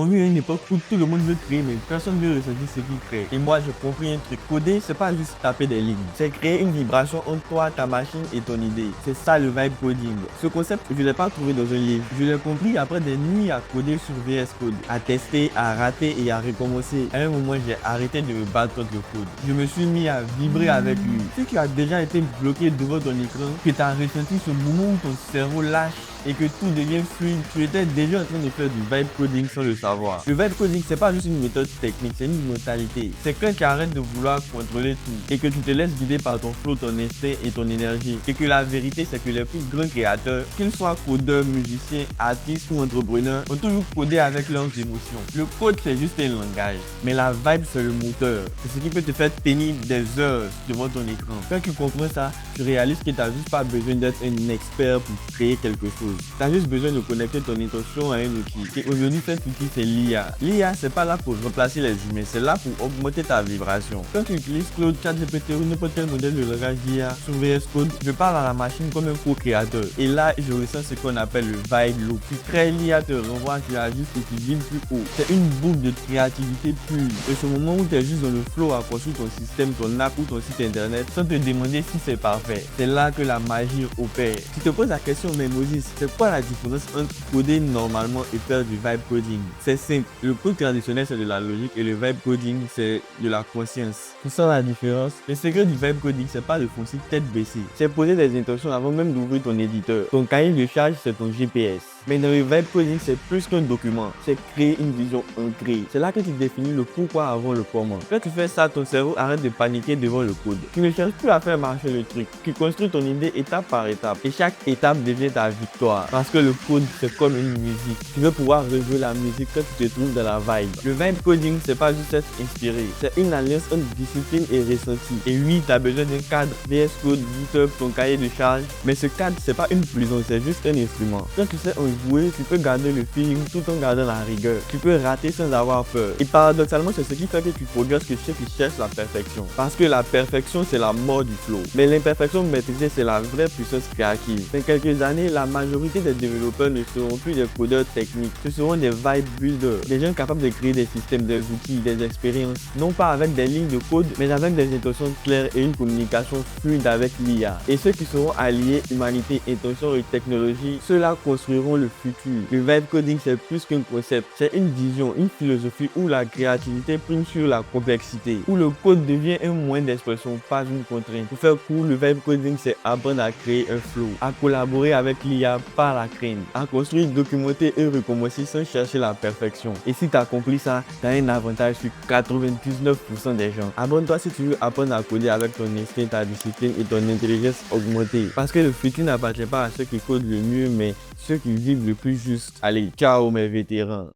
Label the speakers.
Speaker 1: On vit à une époque où tout le monde veut créer, mais personne ne veut ressentir ce qu'il crée. Et moi, j'ai compris un truc. Coder, c'est pas juste taper des lignes. C'est créer une vibration entre toi, ta machine et ton idée. C'est ça le vibe coding. Ce concept, je ne l'ai pas trouvé dans un livre. Je l'ai compris après des nuits à coder sur VS Code, à tester, à rater et à recommencer. À un moment, j'ai arrêté de me battre contre le code. Je me suis mis à vibrer avec lui. Si tu as déjà été bloqué devant ton écran, que tu as ressenti ce moment où ton cerveau lâche et que tout devient fluide, tu étais déjà en train de faire du vibe coding sans le savoir. Le vibe coding, c'est pas juste une méthode technique, c'est une mentalité. C'est quand tu arrêtes de vouloir contrôler tout et que tu te laisses guider par ton flow, ton instinct et ton énergie. Et que la vérité, c'est que les plus grands créateurs, qu'ils soient codeurs, musiciens, artistes ou entrepreneurs, ont toujours codé avec leurs émotions. Le code, c'est juste un langage, mais la vibe, c'est le moteur. C'est ce qui peut te faire tenir des heures devant ton écran. Quand tu comprends ça, tu réalises que tu n'as juste pas besoin d'être un expert pour créer quelque chose. Tu as juste besoin de connecter ton intention à un outil. Et aujourd'hui, cet outil, c'est l'IA. L'IA, c'est pas là pour remplacer les humains, c'est là pour augmenter ta vibration. Quand tu utilises Claude, ChatGPT ou n'importe quel modèle de langage d'IA sur VS Code, je parle à la machine comme un co-créateur. Et là, je ressens ce qu'on appelle le vibe loop. Tu crées l'IA, te renvoie, tu ajustes et tu vibres plus haut. C'est une boucle de créativité pure. Et ce moment où tu es juste dans le flow à construire ton système, ton app ou ton site internet, sans te demander si c'est parfait, c'est là que la magie opère. Tu te poses la question, mais Moses, c'est quoi la différence entre coder normalement et faire du vibe coding? C'est simple. Le code traditionnel, c'est de la logique et le vibe coding, c'est de la conscience. Tu sens la différence? Le secret du vibe coding, c'est pas de foncer tête baissée. C'est poser des intentions avant même d'ouvrir ton éditeur. Ton cahier de charge, c'est ton GPS. Mais dans le vibe coding, c'est plus qu'un document. C'est créer une vision ancrée. C'est là que tu définis le pourquoi avant le comment. Quand tu fais ça, ton cerveau arrête de paniquer devant le code. Tu ne cherches plus à faire marcher le truc. Tu construis ton idée étape par étape. Et chaque étape devient ta victoire. Parce que le code, c'est comme une musique. Tu veux pouvoir rejouer la musique quand tu te trouves dans la vibe. Le vibe coding, c'est pas juste être inspiré. C'est une alliance entre discipline et ressenti. Et oui, tu as besoin d'un cadre, VS Code, GitHub, ton cahier de charge. Mais ce cadre, c'est pas une prison, c'est juste un instrument. Quand tu sais en jouer, tu peux garder le feeling tout en gardant la rigueur. Tu peux rater sans avoir peur. Et paradoxalement, c'est ce qui fait que tu progresses que ceux qui cherchent la perfection. Parce que la perfection, c'est la mort du flow. Mais l'imperfection maîtrisée, c'est la vraie puissance créative. Dans quelques années, la majorité des développeurs ne seront plus des codeurs techniques. Ce seront des vibe builders. Des gens capables de créer des systèmes, des outils, des expériences. Non pas avec des lignes de code, mais avec des intentions claires et une communication fluide avec l'IA. Et ceux qui seront alliés humanité, intention et technologie, ceux-là construiront le futur. Le vibe coding, c'est plus qu'un concept. C'est une vision, une philosophie où la créativité prime sur la complexité. Où le code devient un moyen d'expression, pas une contrainte. Pour faire court, le vibe coding, c'est apprendre à créer un flow, à collaborer avec l'IA par la crainte, à construire, documenter et recommencer sans chercher la perfection. Et si tu as compris ça, tu as un avantage sur 99% des gens. Abonne-toi si tu veux apprendre à coder avec ton instinct, ta discipline et ton intelligence augmentée. Parce que le futur n'appartient pas à ceux qui codent le mieux, mais ceux qui vivent le plus juste. Allez, ciao mes vétérans.